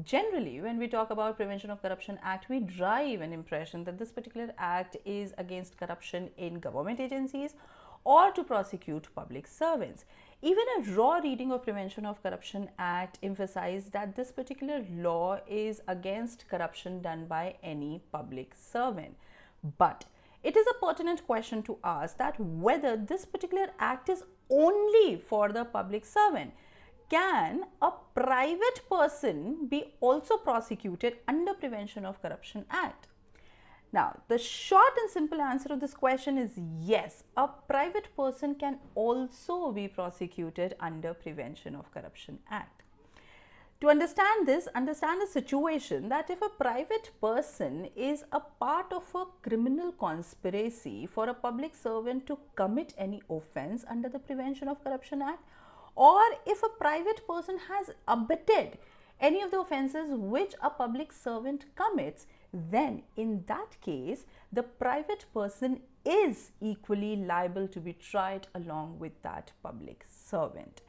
Generally, when we talk about Prevention of Corruption Act, we drive an impression that this particular act is against corruption in government agencies or to prosecute public servants. Even a raw reading of Prevention of Corruption Act emphasizes that this particular law is against corruption done by any public servant. But it is a pertinent question to ask that whether this particular act is only for the public servant. Can a private person be also prosecuted under Prevention of Corruption Act? Now, the short and simple answer to this question is yes, a private person can also be prosecuted under Prevention of Corruption Act. To understand this, understand the situation that if a private person is a part of a criminal conspiracy for a public servant to commit any offense under the Prevention of Corruption Act, or if a private person has abetted any of the offences which a public servant commits, then in that case, the private person is equally liable to be tried along with that public servant.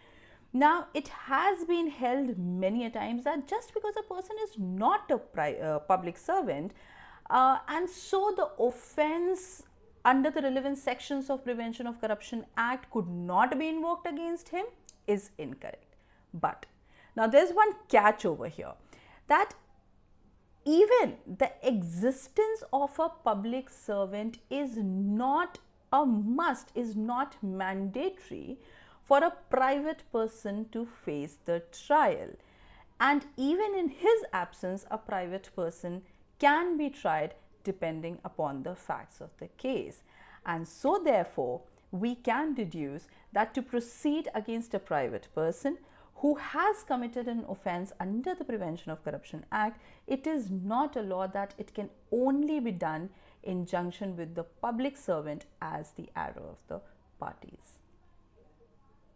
Now, it has been held many a times that just because a person is not a public servant, and so the offence under the relevant sections of Prevention of Corruption Act could not be invoked against him is incorrect. But now there's one catch over here, that even the existence of a public servant is not a must, is not mandatory for a private person to face the trial. And even in his absence, a private person can be tried depending upon the facts of the case. And so therefore, we can deduce that to proceed against a private person who has committed an offence under the Prevention of Corruption Act, it is not a law that it can only be done in junction with the public servant as the arrow of the parties.